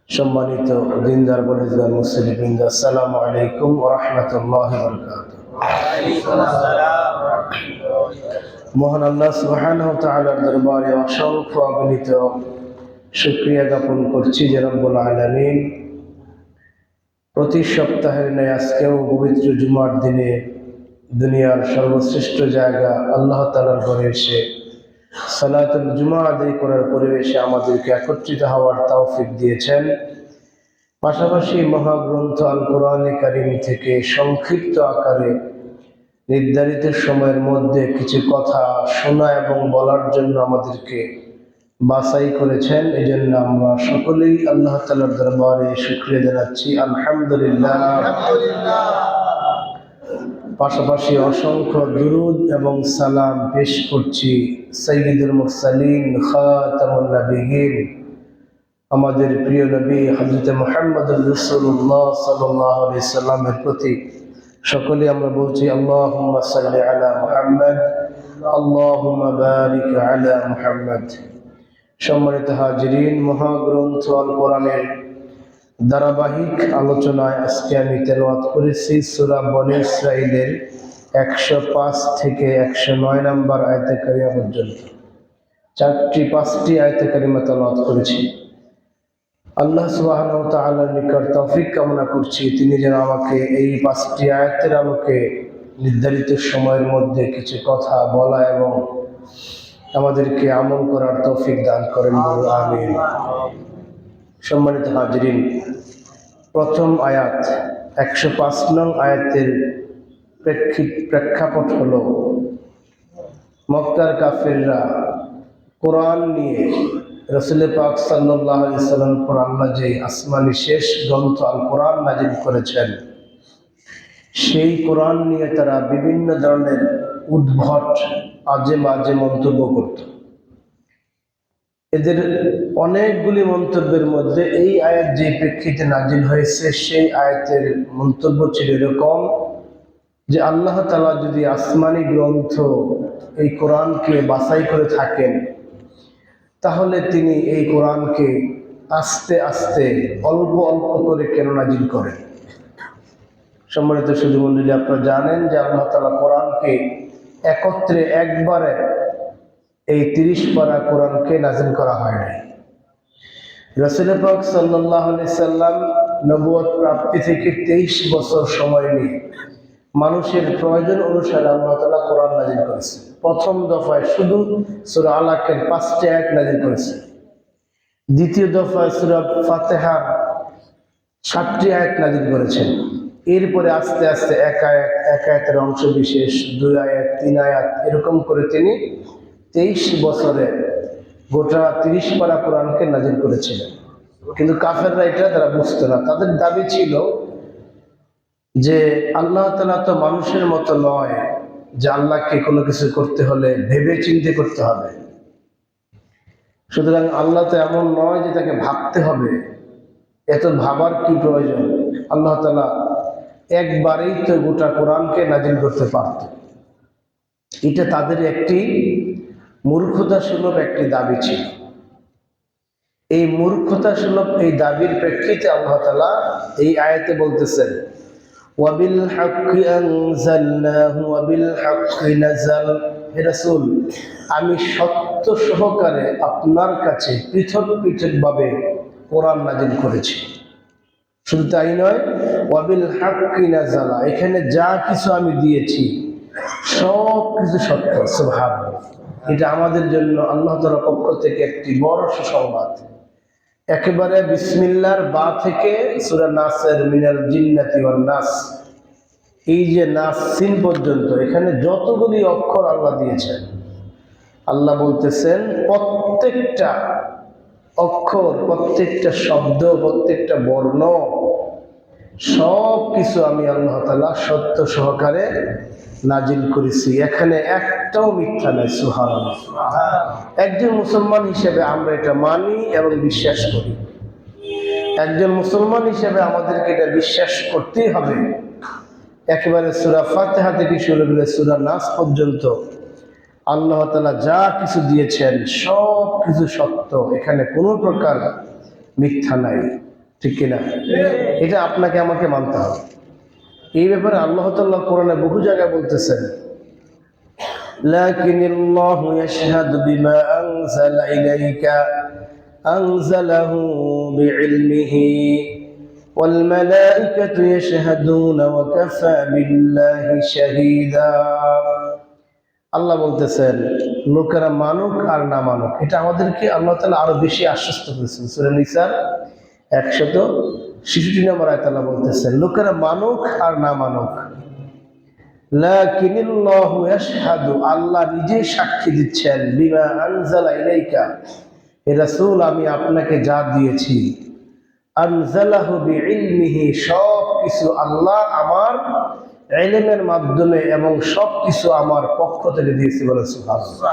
সম্মানিত দিনদার বলেদার মুসলিম, আসসালামু আলাইকুম ওয়া রাহমাতুল্লাহি ওয়া বারাকাতুহু। মহান আল্লাহ সুবহানাহু ওয়া তাআলার দরবারে অসংখ্য অগণিত শুকরিয়া জ্ঞাপন করছি যে রব্বুল আলামিন প্রতি সপ্তাহের ন্যায় আজকেও পবিত্র জুমার দিনে দুনিয়ার সর্বশ্রেষ্ঠ জায়গা আল্লাহ তাআলার ঘরে এসে সালাতুল জুমা আদায় করার পরিবেশে আমাদেরকে একত্রিত হওয়ার তৌফিক দিয়েছেন। পাশাপাশি মহাগ্রন্থ আল কোরআনে কারীম থেকে সংক্ষিপ্ত আকারে নির্ধারিত সময়ের মধ্যে কিছু কথা শোনা এবং বলার জন্য আমাদেরকে বাছাই করেছেন। এই জন্য আমরা সকলেই আল্লাহ তাআলার দরবারে শুকরিয়া জানাচ্ছি, আলহামদুলিল্লাহ। পাশাপাশি অসংখ্য দুরুদ এবং সালাম পেশ করছি সাইয়্যিদুল মুরসালিন খাতামুন নবিয়্যিন, আমাদের প্রিয় নবী হযরত মুহাম্মদুর রাসূলুল্লাহ সাল্লাল্লাহু আলাইহি সাল্লামের প্রতি। সকলে আমরা বলছি আল্লাহুম্মা সাল্লি আলা মুহাম্মদ, আল্লাহুম্মা বারিক আলা মুহাম্মদ। সম্মানিত হাজিরিন, মহাগ্রন্থ আল কোরআনের ধারাবাহিক আলোচনায় আজকে আমি তেলাওয়াত করেছি সূরা বনী ইসরাঈলের 105 থেকে 109 নম্বর আয়াতে কারিমা পর্যন্ত। 5টি আয়াতে কারিমা তেলাওয়াত করেছি। আল্লাহ সুবহানাহু ওয়া তাআলার নিকট তৌফিক কামনা করছি তিনি যেন আমাকে এই 5টি আয়াতের আলোকে নির্ধারিত সময়ের মধ্যে কিছু কথা বলা এবং আমাদেরকে আমল করার তৌফিক দান করেন, আমিন। সম্মানিত হাজিরিন, প্রথম আয়াত 105 নং আয়াতের প্রেক্ষাপট হলো মক্কার কাফিররা কোরআন নিয়ে রাসূল পাক সাল্লাল্লাহু আলাইহি ওয়াসাল্লাম পর আল্লাহ যে আসমানি শেষ গ্রন্থ আল কোরআন নাযিল করেছেন, সেই কোরআন নিয়ে তারা বিভিন্ন ধরনের উদ্ভট আজে বাজে মন্তব্য করত। এদের অনেকগুলি মন্তব্যের মধ্যে এই আয়াত যে প্রেক্ষিতে নাজিল হয়েছে সেই আয়াতের মন্তব্য ছিল এরকম যে আল্লাহ তাআলা যদি আসমানি গ্রন্থ এই কোরআনকে বাছাই করে থাকেন, তাহলে তিনি এই কোরআনকে আস্তে আস্তে অল্প অল্প করে কেন নাজিল করেন। সম্মানিত সুধীমণ্ডলী, আপনারা জানেন যে আল্লাহ তাআলা কোরআনকে একত্রে একবারে এই 30 পারা কোরআনকে নাজিল করা হয় নাই। রাসূল পাক সাল্লাল্লাহু আলাইহি সাল্লাম নবুয়ত প্রাপ্তি থেকে 23 বছর সময় নিয়ে মানুষের প্রয়োজন অনুসারে আল্লাহ তাআলা কোরআন নাজিল করেছেন। প্রথম দফায় শুধু সূরা আলাকের 5টি আয়াত নাজিল করেছেন। দ্বিতীয় দফায় সূরা ফাতিহার 7টি আয়াত নাজিল করেছেন। এরপরে আস্তে আস্তে এক আয়াতের অংশ বিশেষ, 2 আয়াত, 3 আয়াত, এরকম করে তিনি 23 বছরে গোটা 30 পারা কোরআনকে নাজিল করেছিলেন। কিন্তু কাফেররা এটা তারা বুঝতো না। তাদের দাবি ছিল যে আল্লাহ তাআলা তো মানুষের মতো নয় যে আল্লাহকে কোনো কিছু করতে হলে ভেবে চিন্তে করতে হবে, সুতরাং আল্লাহ তো এমন নয় যে তাকে ভাবতে হবে, এত ভাবার কি প্রয়োজন। আল্লাহ তাআলা একবারেই তো গোটা কোরআনকে নাজিল করতে পারত। এটা তাদের একটি মূর্খতাসুলভ একটি দাবি ছিল। এই মূর্খতাসুলভ এই দাবির প্রেক্ষিতে আল্লাহ তাআলা এই আয়াতে বলতেছেন, ওয়াবিল হাক্কি আনজালনাহু ওয়াবিল হাক্কি নাযাল। হে রাসূল, আমি সত্য সহকারে আপনার কাছে পৃথক পৃথকভাবে কোরআন নাজিল করেছি। শুধু তাই নয়, ওয়াবিল হাক্কি নাযালা, এখানে যা কিছু আমি দিয়েছি সব কিছু সত্য। সুবহানাল্লাহ, এটা আমাদের জন্য আল্লাহ তাআলার পক্ষ থেকে একটি বড় সুসংবাদ। একেবারে বিসমিল্লাহর বা থেকে সূরা নাসের মিনাল জিন্নাতি ওয়ান নাস, এই যে নাস সিন পর্যন্ত এখানে যতগুলি অক্ষর আল্লাহ দিয়েছেন, আল্লাহ বলতেছেন প্রত্যেকটা অক্ষর, প্রত্যেকটা শব্দ, প্রত্যেকটা বর্ণ, সব কিছু আমি আল্লাহ তাআলা সত্য সহকারে নাজিল করেছি। এখানে একটাও মিথ্যা নাই। সুবহানাল্লাহ। একজন মুসলমান হিসেবে আমরা এটা মানি এবং বিশ্বাস করি। একজন মুসলমান হিসেবে আমাদেরকে এটা বিশ্বাস করতেই হবে। একেবারে সূরা ফাতিহা থেকে শুরু করে সূরা নাস পর্যন্ত আল্লাহ তাআলা যা কিছু দিয়েছেন সব কিছু সত্য, এখানে কোনো প্রকার মিথ্যা নাই। ঠিক কিনা? এটা আপনাকে আমাকে মানতে হবে। এই ব্যাপারে আল্লাহ তাআলা কোরআনে বহু জায়গায় বলতেছেন, লাকিনিল্লাহু ইয়াশহাদু বিমা আনজালা ইলাইকা আনজালাহু বিইলমিহি ওয়াল মালাইকাতু ইয়াশহাদুনা ওয়া কাফা বিল্লাহি শাহীদা। আল্লাহ বলতেছেন লোকেরা মানুক আর না মানুক, এটা আমাদেরকে আল্লাহ তাআলা আরো বেশি আশ্বস্ত করেছেন। সূরা নিসার 166 নম্বর আয়াতে আল্লাহ বলতেছেন লোকেরা মানুক আর না মানুক, লাকিনিল্লাহু ইয়াশহাদু, আল্লাহ নিজেই সাক্ষী দিচ্ছেন, বিমা আনজালা ইলাইকা, হে রাসূল আমি আপনাকে যা দিয়েছি, আনজালাহু বিইলমিহি, সব কিছু আল্লাহ আমার ইলমের মাধ্যমে এবং সবকিছু আমার পক্ষ থেকে দিয়েছি। বলে সুবহানাল্লাহ।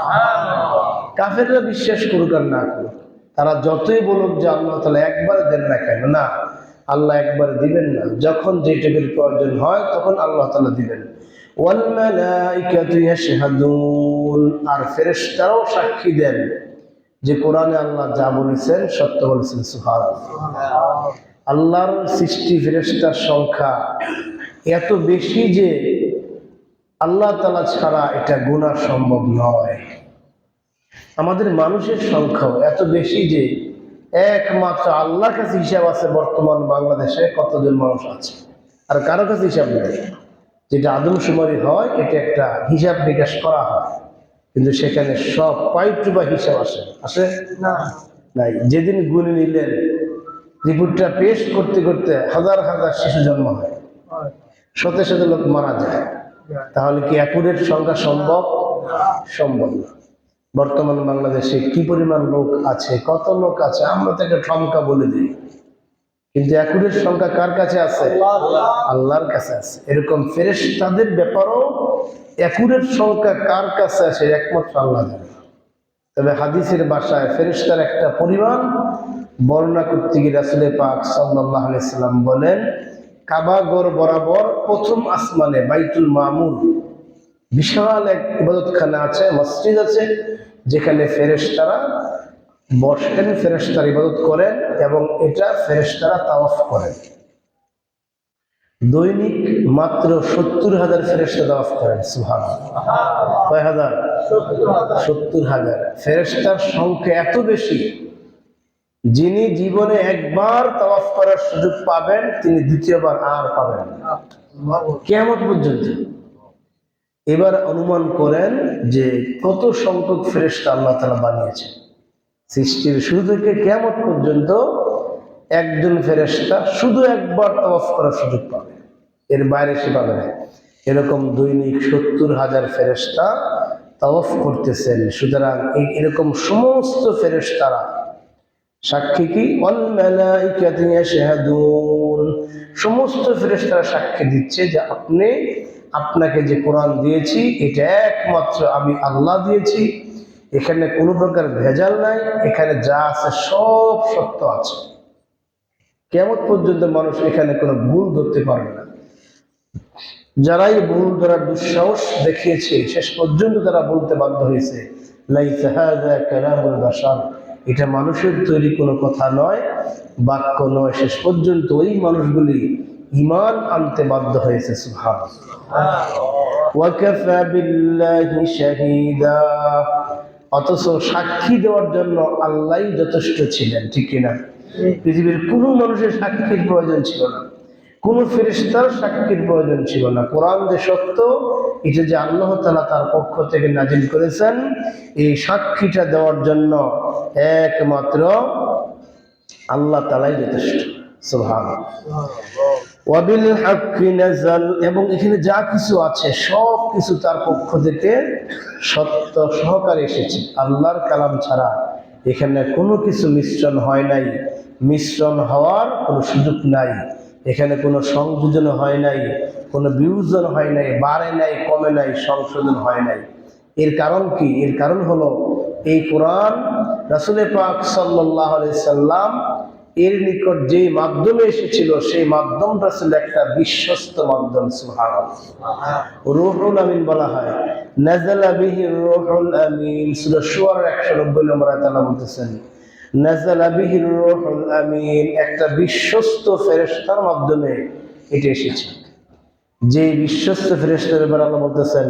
কাফেররা বিশ্বাস করুক আর না করুক, তারা যতই বলুক যে আল্লাহ তাআলা একবারে দেন না কেন, না, আল্লাহ একবারে দিবেন না, যখন যেটুকুর প্রয়োজন হয় তখন আল্লাহ তাআলা দিবেন। ওয়াল মালাইকাতু ইয়াশহাদুন, আর ফেরেশতারাও সাক্ষী দেন যে কোরআনে আল্লাহ যা বলেছেন সত্য বলেছেন। সুবহানাল্লাহ। আল্লাহর সৃষ্টি ফেরেশতার সংখ্যা এত বেশি যে আল্লাহ তাআলা ছাড়া এটা গোনা সম্ভব নয়। আমাদের মানুষের সংখ্যাও এত বেশি যে একমাত্র আল্লাহর কাছে হিসাব আছে বর্তমান বাংলাদেশে কতজন মানুষ আছে, আর কারো কাছে হিসাব নেই। যেটা আদমশুমারি হয় এটা একটা হিসাব নিকাশ করা হয়, কিন্তু সেখানে সব পাইটুবা হিসাব আসে না, নাই। যেদিন গুনে নিলেন রিপোর্টটা পেশ করতে করতে হাজার হাজার শিশু জন্ম হয়, শত শত লোক মারা যায়, তাহলে কি অ্যাকুরেট সংখ্যা সম্ভব? সম্ভব না। বর্তমান বাংলাদেশে কি পরিমাণ লোক আছে, কত লোক আছে, আমরা তাকে ঠমকা বলে দিই, কিন্তু অ্যাকুরেট সংখ্যা কার কাছে আছে? আল্লাহর কাছে আছে। এরকম ফেরেশতাদের ব্যাপারও অ্যাকুরেট সংখ্যা কার কাছে আছে একমাত্র আল্লাহ জানে। তবে হাদিসের ভাষায় ফেরেশতার একটা পরিমাণ বর্ণনা করতে গিয়ে রাসূল পাক সাল্লাল্লাহু আলাইহি সাল্লাম বলেন, কাবা ঘর বরাবর প্রথম আসমানে বাইতুল মামুর বিশাল এক ইবাদতখানা আছে, মসজিদ আছে, যেখানে ফেরেশতারা বসেন, ফেরেশতারা ইবাদত করেন এবং এটা ফেরেশতারা তাওয়াফ করেন। দৈনিক মাত্র 70,000 ফেরেশতা তাওয়াফ করেন। সুবহানাল্লাহ। কয় হাজার? 70,000। ফেরেশতার সংখ্যা এত বেশি, যিনি জীবনে একবার তাওয়াফ করার সুযোগ পাবেন তিনি দ্বিতীয়বার আর পাবেন না কিয়ামত পর্যন্ত। এবার অনুমান করেন যে কত সংখ্যক ফেরেশতা আল্লাহ তাআলা বানিয়েছেন। সৃষ্টির শুরু থেকে কিয়ামত পর্যন্ত একজন ফেরেশতা শুধু একবার তাওয়াফ করার সুযোগ পাবে, এর বাইরে সে পাবে না। এরকম দৈনিক 70,000 ফেরেশতা তাওয়াফ করতেছেন। সুতরাং এরকম সমস্ত ফেরেশতারা সাক্ষী কি? ওয়াল মালাইকাতু ইয়াশহাদুন, সমস্ত ফেরেশতারা সাক্ষী দিচ্ছে যে আপনাকে যে কোরআন দিয়েছি এটা একমাত্র আমি আল্লাহ দিয়েছি, এখানে কোনো প্রকার ভেজাল নাই, এখানে যা আছে সব সত্য আছে। কিয়ামত পর্যন্ত মানুষ এখানে কোনো ভুল ধরতে পারবে না। যারাই ভুল ধরার দুঃসাহস দেখিয়েছে শেষ পর্যন্ত তারা বলতে বাধ্য হয়েছে, লাইসা হাযা কালামুল বাশার, এটা মানুষের তৈরি কোনো কথা নয়, বাক্য নয়। শেষ পর্যন্ত ওই মানুষগুলি ঈমান আনতে বাধ্য হয়েছে। সুবহানাল্লাহ। ওয়া কাফা বিল্লাহি শাহীদা, অথচ সাক্ষী দেওয়ার জন্য আল্লাহই যথেষ্ট ছিলেন। ঠিক কিনা? পৃথিবীর কোনো মানুষের সাক্ষীর প্রয়োজন ছিল না, কোন ফেরেশতার সাক্ষীর প্রয়োজন ছিল না। কোরআন যে সত্য এটা যে আল্লাহ তাআলা তার পক্ষ থেকে নাজিল করেছেন, এই সাক্ষীটা দেওয়ার জন্য একমাত্র আল্লাহ তাআলাই যথেষ্ট। সুবহানাল্লাহ। ওয়াবিল হাক্কি নাযাল, এবং এখানে যা কিছু আছে সব কিছু তার পক্ষ থেকে সত্য সহকারে এসেছে। আল্লাহর কালাম ছাড়া এখানে কোনো কিছু মিশ্রণ হয় নাই, মিশ্রণ হওয়ার কোনো সুযোগ নাই, এখানে কোনো সংযোজন হয় নাই, কোনো বিয়োজন হয় নাই, বাড়ে নাই, কমে নাই, সংশোধন হয় নাই। এর কারণ কি? এর কারণ হলো এই কোরআন রাসূল পাক সাল্লাল্লাহু আলাইহি সাল্লাম এর নিকট যেই মাধ্যমে এসেছিল সেই মাধ্যমটা ছিল একটা বিশ্বস্ত মাধ্যম। সুবহানাল্লাহ। রূহুল আমিন বলা হয়, নাযালা বিহি রূহুল আমিন। সূরা শুআরা 190 নম্বর আয়াতে আল্লাহ বলতেছেন, নাযালা বিহির রূহুল আমিন, একটা বিশ্বস্ত ফেরেশতার মাধ্যমে এটা এসেছে। যে বিশ্বস্ত ফেরেশতার ব্যাপারে আল্লাহ বলতেছেন,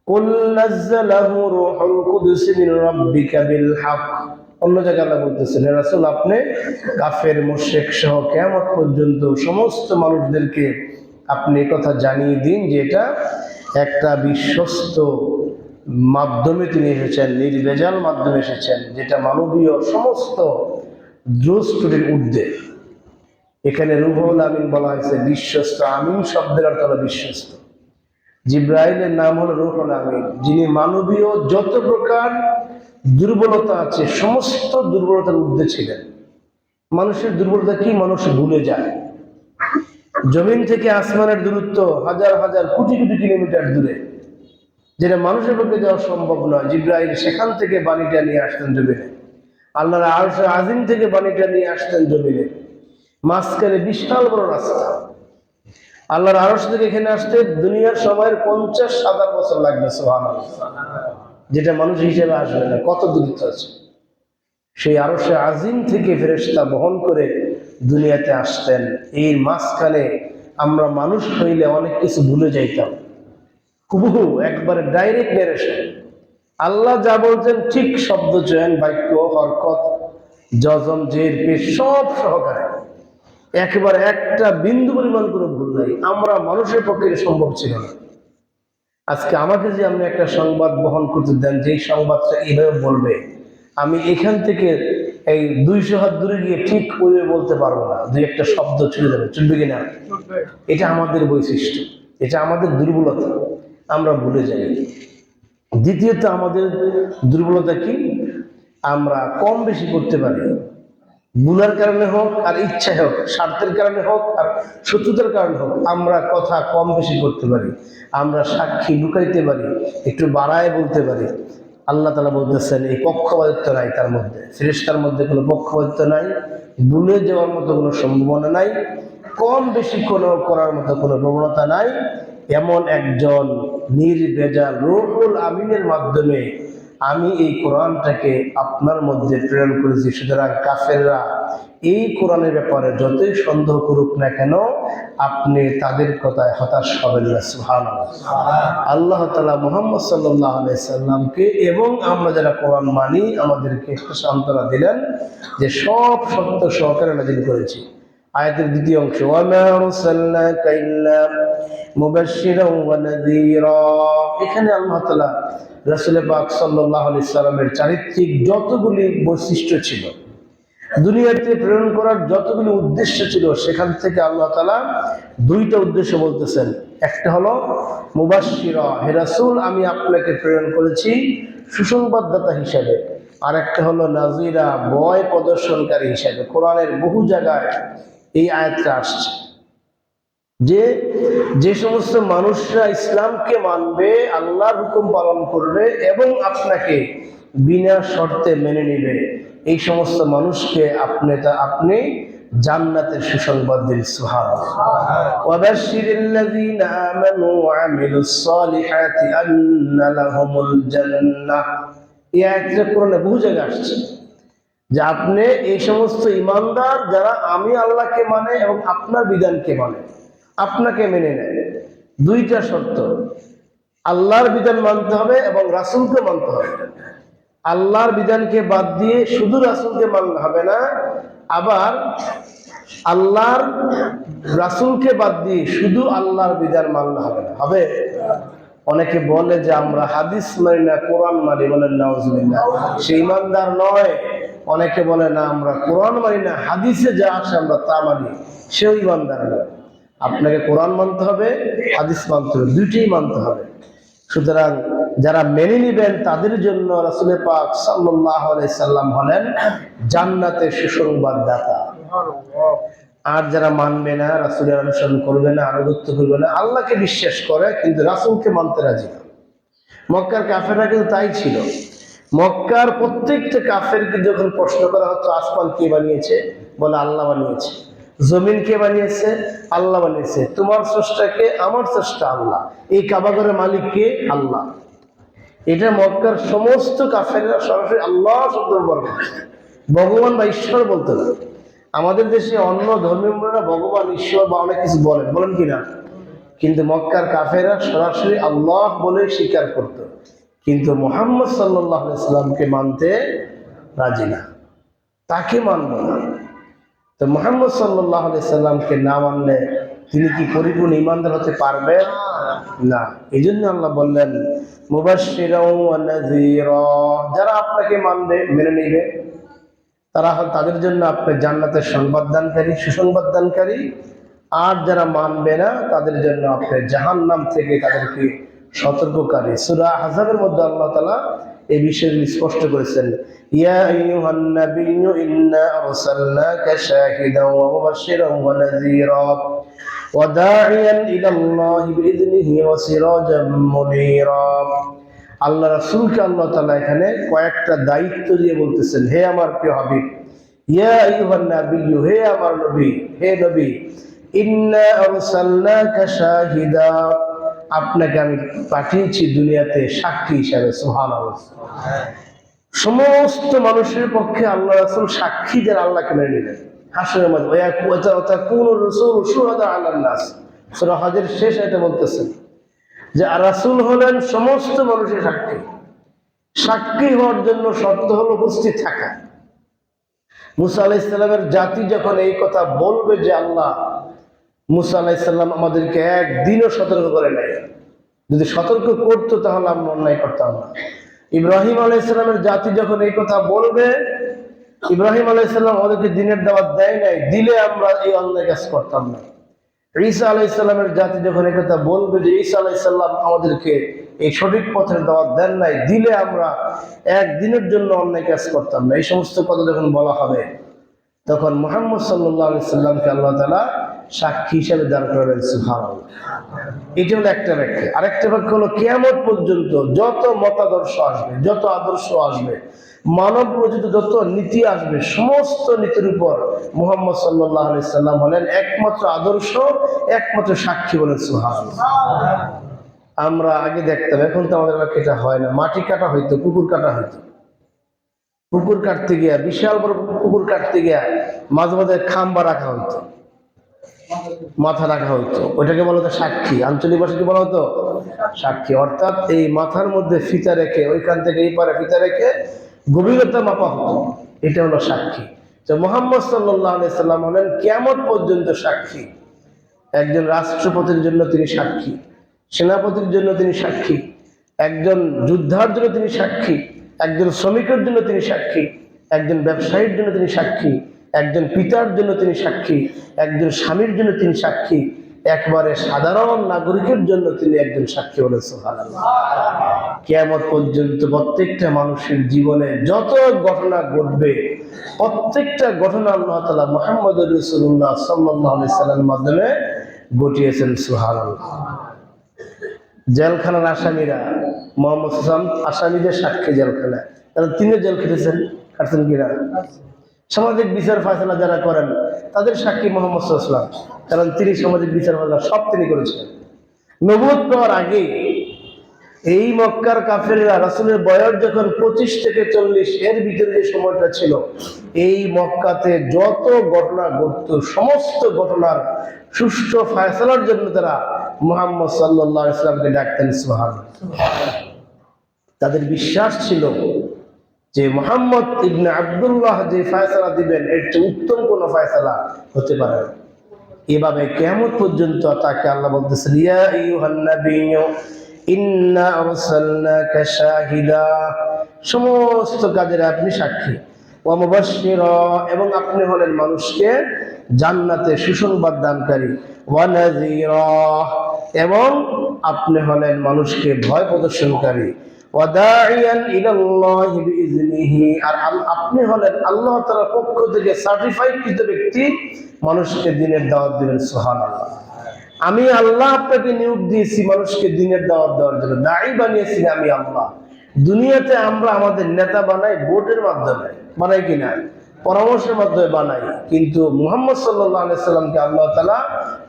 কুল নাযালাহু রূহুল কুদুস মিন রাব্বিকা বিল হক। অন্য জায়গায় আল্লাহ বলতেছেন, হে রাসূল, আপনি কাফের মুশরিক সহ কিয়ামত পর্যন্ত সমস্ত মানুষদেরকে আপনি কথা জানিয়ে দিন যে এটা একটা বিশ্বস্ত মাধ্যমে তিনি এসেছেন, নির্ভেজাল মাধ্যমে এসেছেন, যেটা মানবীয় সমস্ত দোষ ত্রুটির ঊর্ধ্বে। এখানে রুহুল আমিন বলা হয়েছে বিশ্বস্ত। আমিন শব্দের অর্থ হলো বিশ্বস্ত। জিব্রাইলের নাম হলো রুহুল আমিন, যিনি মানবীয় যত প্রকার দুর্বলতা আছে সমস্ত দুর্বলতার ঊর্ধ্বে ছিলেন। মানুষের দুর্বলতা কি? মানুষ ভুলে যায়। জমিন থেকে আসমানের দূরত্ব হাজার হাজার কোটি কোটি কিলোমিটার দূরে, যেটা মানুষের পক্ষে যাওয়া সম্ভব নয়। জিব্রাইল সেখান থেকে বাণীটা নিয়ে আসতেন জমিনে। আল্লাহর আরশে আজিম থেকে বাণীটা নিয়ে আসতেন জমিনে। মাঝখানে বিশাল বড় রাস্তা। আল্লাহর আরশ থেকে এখানে আসতে দুনিয়ার সময়ের 50,000 বছর লাগবে, সুবহানাল্লাহ, যেটা মানুষ হিসেবে আসবে না, কত দূরত্ব আছে। সেই আরশে আজিম থেকে ফেরেশতা বহন করে দুনিয়াতে আসতেন। এর মাঝখানে আমরা মানুষ হইলে অনেক কিছু ভুলে যাইতাম। হুবহু একবারে ডাইরেক্ট নেরেশন। আল্লাহ যা বলছেন ঠিক শব্দ চয়ন, বাক্য, হরকত, যজম, জের, পেশ সব সহকারে, একেবারে একটা বিন্দু পরিমাণ কোনো ভুল নাই। আমরা মানুষের পক্ষে সম্ভব ছিল না। আজকে আমাকে যে আপনি একটা সংবাদ বহন করতে দেন, যেই সংবাদটা এইভাবে বলবে, আমি এখান থেকে এই 200 হাত দূরে গিয়ে ঠিক ওইভাবে বলতে পারবো না। দুই একটা শব্দ চলে যাবে, চলবে কিনা? এটা আমাদের বৈশিষ্ট্য, এটা আমাদের দুর্বলতা, আমরা ভুলে যাই। দ্বিতীয়ত আমাদের দুর্বলতা কি? আমরা কম বেশি করতে পারি। ভুলার কারণে হোক আর ইচ্ছায় হোক, স্বার্থের কারণে হোক আর শত্রুতার কারণে হোক, আমরা কথা কম বেশি করতে পারি। আমরা সাক্ষী লুকাইতে পারি, একটু বাড়ায় বলতে পারি। আল্লাহ তাআলা বলতেছেন এই পক্ষপাতিত্ব নাই তার মধ্যে, ফেরেশতার মধ্যে কোনো পক্ষপাতিত্ব নাই, ভুলে যাওয়ার মতো কোনো সম্ভাবনা নাই, কম বেশি কোনো করার মতো কোনো প্রবণতা নাই। এমন একজন নির্ভেজাল রূহুল আমিনের মাধ্যমে আমি এই কোরআনটাকে আপনার মধ্যে প্রেরণ করেছি। সুতরাং কাফেররা এই কোরআনের ব্যাপারে যতই সন্দেহ করুক না কেন, আপনি তাদের কথায় হতাশ হবেন না। সুবহানাল্লাহ। আল্লাহ তাআলা মুহাম্মদ সাল্লাল্লাহু আলাইহি সাল্লামকে এবং আমরা যারা কোরআন মানি আমাদেরকে সান্ত্বনা দিলেন যে সব সত্য সহকারে নাযিল করেছি। আয়াতের দ্বিতীয় অংশ, ওয়া মা আরসালনাকা ইল্লা মুবাশশিরাও ওয়া নাযীরা। এখানে আল্লাহ তাআলা রাসূল পাক সাল্লাল্লাহু আলাইহি সাল্লামের চারিত্রিক যতগুলি বৈশিষ্ট্য ছিল, দুনিয়াতে প্রেরণ করার যতগুলি উদ্দেশ্য ছিল, সেখান থেকে আল্লাহ তাআলা দুইটা উদ্দেশ্য বলতেছেন। একটা হলো মুবাশশিরা, হে রাসূল আমি আপনাকে প্রেরণ করেছি সুসংবাদদাতা হিসাবে। আর একটা হলো নাযীরা, ভয় প্রদর্শনকারী হিসাবে। কোরআনের বহু জায়গায় এই আয়াতটা আসছে যে যে সমস্ত মানুষরা ইসলামকে মানবে, আল্লাহর হুকুম পালন করবে এবং আপনাকে বিনা শর্তে মেনে নেবে, এই সমস্ত মানুষকে আপনি জান্নাতের সুসংবাদ দিন। সুবহানাল্লাহ। ওয়াবাশশিরিল্লাযীনা আমানু ওয়া আমিলুস সালিহাতি আন্না লাহুমুল জান্নাহ। এই আয়াতটা কোরআনে বহু জায়গায় আসছে যে আপনি এই সমস্ত ঈমানদার যারা আমি আল্লাহকে মানে এবং আপনার বিধানকে মানে, আপনাকে মেনে নেয়, দুইটা শর্ত, আল্লাহর বিধান মানতে হবে এবং রাসূলকে মানতে হবে। আল্লাহর বিধানকে বাদ দিয়ে শুধু রাসূলকে মানলে হবে না, আবার আল্লাহর রাসূলকে বাদ দিয়ে শুধু আল্লাহর বিধান মানলে হবে না। হবে? অনেকে বলে যে আমরা হাদিস মানি না, কোরআন মানি, বলেন নাউজুবিল্লাহ, সে ঈমানদার নয়। অনেকে বলে না আমরা কোরআন মানি না, হাদিসে যা আসে আমরা তা মানি, সেও ঈমানদার নয়। আপনাকে কোরআন মানতে হবে, হাদিস মানতে হবে, দুইটাই মানতে হবে। সুতরাং যারা মেনে নেবেন তাদের জন্য রাসূল পাক সাল্লাল্লাহু আলাইহি সাল্লাম হলেন জান্নাতের সুসংবাদদাতা। আর যারা মানবে না, রাসূলের অনুসরণ করবে না, আনুগত্য করবে না, আল্লাহকে বিশ্বাস করে কিন্তু রাসূলকে মানতে রাজি না। মক্কার কাফেররা কিন্তু তাই ছিল। মক্কার প্রত্যেকটা কাফেরকে যখন প্রশ্ন করা হতো আসমান কে বানিয়েছে, বলে আল্লাহ বানিয়েছে। জমিন কে বানিয়েছে? আল্লাহ বানিয়েছে। তোমার স্রষ্টা কে? আমার স্রষ্টা আল্লাহ। এই কাবাঘরের মালিক কে? আল্লাহ। এটা মক্কার সমস্ত কাফেররা সরাসরি আল্লাহ শব্দ ব্যবহার করছে। ভগবান বা ঈশ্বর বলতো না। আমাদের দেশে অন্য ধর্মীয়রা ভগবান ঈশ্বর বা অনেক কিছু বলেন, বলেন কিনা? কিন্তু মক্কার কাফেররা সরাসরি আল্লাহ বলে স্বীকার করত, কিন্তু মুহাম্মদ সাল্লাল্লাহু আলাইহি সাল্লামকে মানতে রাজি না, তাকে মানব না। তো মুহাম্মদ সাল্লাল্লাহু আলাইহি সাল্লামকে না মানলে তিনি কি পরিপূর্ণ ঈমানদার হতে পারবেন না। এই জন্য আল্লাহ বললেন মুবাশশিরাও ওয়া নাযীরা, যারা আপনাকে মানবে, মেনে নেবে, তারা তাদের জন্য আপনি জান্নাতের সংবাদদানকারী, সুসংবাদদানকারী। আর যারা মানবে না তাদের জন্য আপনি জাহান্নাম থেকে তাদেরকে সতর্ককারী। সূরা আহজাবের মধ্যে আল্লাহ তাআলা এই বিষয়গুলি স্পষ্ট করেছেন। ইয়া আইয়ুহান নাবিয়্যু ইন্না আরসালনাকা শাহিদান ওয়া মুবাশশিরান ওয়া নাযীরা ওয়া দাঈয়ান ইলাল্লাহি বিইذনিহি ওয়া সিরাজাম মুনীরা। আল্লাহ রাসূলকে আল্লাহ তাআলা এখানে কয়েকটা দায়িত্ব দিয়ে বলতেছেন, হে আমার প্রিয় হাবিব, ইয়া আইয়ুহান নাবিয়্যু, হে আমার নবী, হে নবী, ইন্না আরসালনাকা শাহিদা, আপনাকে আমি পাঠিয়েছি দুনিয়াতে সাক্ষী হিসাবে। সুবহানাল্লাহ। সমস্ত মানুষের পক্ষে আল্লাহ রাসূল সাক্ষী, যারা আল্লাহকে মেনে নিলেন। হাসরের মধ্যে ওয়াতাকুনু রাসূলু শুহাদা আলান নাস, সূরা হজের শেষ আয়াতে বলতেছেন যে রাসূল হলেন সমস্ত মানুষের সাক্ষী। সাক্ষী হওয়ার জন্য শর্ত হলো উপস্থিত থাকা। মুসা আলাইহিস সালামের জাতি যখন এই কথা বলবে যে আল্লাহ, মুসা আলাইহিস সালাম আমাদেরকে একদিনও সতর্ক করে নাই, যদি সতর্ক করতো তাহলে আমরা অন্যায় করতাম না। ইব্রাহিম আলাইহিস সালামের জাতি যখন এই কথা বলবে, ইব্রাহিম আলাইহিস সালাম আমাদেরকে দ্বীনের দাওয়াত দেয় নাই, দিলে আমরা এই অন্যায় কাজ করতাম না। ঈসা আলাইহিস সালামের জাতি যখন এই কথা বলবে যে ঈসা আলাইহিস সালাম আমাদেরকে এই সঠিক পথের দাওয়াত দেন নাই, দিলে আমরা একদিনের জন্য অন্যায় কাজ করতাম না। এই সমস্ত কথা যখন বলা হবে, তখন মুহাম্মদ সাল্লাল্লাহু আলাইহি সাল্লামকে আল্লাহ তাআলা সাক্ষী হিসেবে দাঁড় করাবেন। সুবহানাল্লাহ। এটা হলো একটা ব্যাখ্যা। আরেকটা ব্যাখ্যা হলো কিয়ামত পর্যন্ত যত মতাদর্শ আসবে, যত আদর্শ আসবে, মানব রচিত যত নীতি আসবে, সমস্ত নীতির উপর মুহাম্মদ সাল্লাল্লাহু আলাইহি সাল্লাম হলেন একমাত্র আদর্শ, একমাত্র সাক্ষী। বলেন সুবহানাল্লাহ। আমরা আগে দেখতাম, এখন তো আমাদের এলাকায় এটা হয় না, মাটি কাটা হইতো, পুকুর কাটা হইতো। পুকুর কাটতে গিয়া, বিশাল বড় পুকুর কাটতে গিয়া মাঝে মাঝে খাম্বা রাখা হইতো, মাথা রাখা হইতো, ওইটাকে বলা হতো সাক্ষী। আঞ্চলিক ভাষায় কি বলা হতো? সাক্ষী। অর্থাৎ এই মাথার মধ্যে ফিতা রেখে, ওইখান থেকে এই পারে ফিতা রেখে গভীরতা মাপা হতো, এটা হলো সাক্ষী। তো মুহাম্মদ সাল্লাল্লাহু আলাইহি সাল্লাম হলেন কিয়ামত পর্যন্ত সাক্ষী। একজন রাষ্ট্রপতির জন্য তিনি সাক্ষী, সেনাপতির জন্য তিনি সাক্ষী, একজন যোদ্ধার জন্য তিনি সাক্ষী, একজন শ্রমিকের জন্য তিনি সাক্ষী, একজন ব্যবসায়ীর জন্য তিনি সাক্ষী, একজন পিতার জন্য তিনি সাক্ষী, একজন স্বামীর জন্য তিনি সাক্ষী, একবারে সাধারণ নাগরিকের জন্য তিনি একজন সাক্ষী। বলে সুবহানাল্লাহ। কিয়ামত পর্যন্ত প্রত্যেকটা মানুষের জীবনে যত ঘটনা ঘটবে, প্রত্যেকটা ঘটনা আল্লাহ তাআলা মুহাম্মদুর রাসূলুল্লাহ সাল্লাল্লাহু আলাইহি সাল্লামের মাধ্যমে ঘটিয়েছেন। সুবহানাল্লাহ। জেলখানার আসামিরা, মুহাম্মদ সাল্লাল্লাহু আলাইহি ওয়াসাল্লাম আসামিদের সাক্ষী জেলখানায়, কারণ তিনি জেল খেটেছেন, কাটছেন কিনা। সামাজিক বিচার ফয়সালা যারা করেন তাদের সাক্ষী মুহাম্মদ সাল্লাল্লাহু আলাইহি ওয়াসাল্লাম, কারণ তিনি সামাজিক বিচার ফয়সালা সব তিনি করেছেন। নবুয়ত পাওয়ার আগে এই মক্কার কাফেররা, রাসূলের বয়স যখন 25 থেকে 40, এর ভিতরে যে সময়টা ছিল, এই মক্কাতে যত ঘটনা ঘটতো, সমস্ত ঘটনার সুষ্ঠু ফয়সালার জন্য তারা মুহাম্মদ সাল্লাল্লাহু আলাইহি ওয়াসাল্লামকে ডাকতেন। সুবহানাল্লাহ। তাদের বিশ্বাস ছিল যে মুহাম্মদ ইবনে আব্দুল্লাহ যে ফয়সালা দিবেন, এর চেয়ে উত্তম কোনো ফয়সালা হতে পারে না। এভাবে কিয়ামত পর্যন্ত তাকে আল্লাহ বলতেছেন, ইয়া আইয়ুহান নাবিয়্যু ইন্না আরসালনাকা শাহিদা, সমস্ত কাজের আপনি সাক্ষী, ওয়া মুবাশশিরা, এবং আপনি হলেন মানুষকে জান্নাতে সুসংবাদ দানকারী, ওয়া নাযীরা, এবং আপনি হলেন মানুষকে ভয় প্রদর্শনকারী, ওয়া দাঈয়ান ইলাল্লাহি বিইذনিহি, আর আপনি হলেন আল্লাহ তাআলার পক্ষ থেকে সার্টিফাইড কৃত ব্যক্তি, মানুষকে দ্বীনের দাওয়াত দিবেন। সুবহানাল্লাহ। আমি আল্লাহ আপনাকে নিয়োগ দিয়েছি মানুষকে দ্বীনের দাওয়াত দেওয়ার জন্য, দাঈ বানিয়েছি আমি আল্লাহ। দুনিয়াতে আমরা আমাদের নেতা বানাই ভোটের মাধ্যমে, বানাই কিনা, পরামর্শের মাধ্যমে বানাই, কিন্তু মুহাম্মদ সাল্লাল্লাহু আলাইহি সাল্লামকে আল্লাহ তাআলা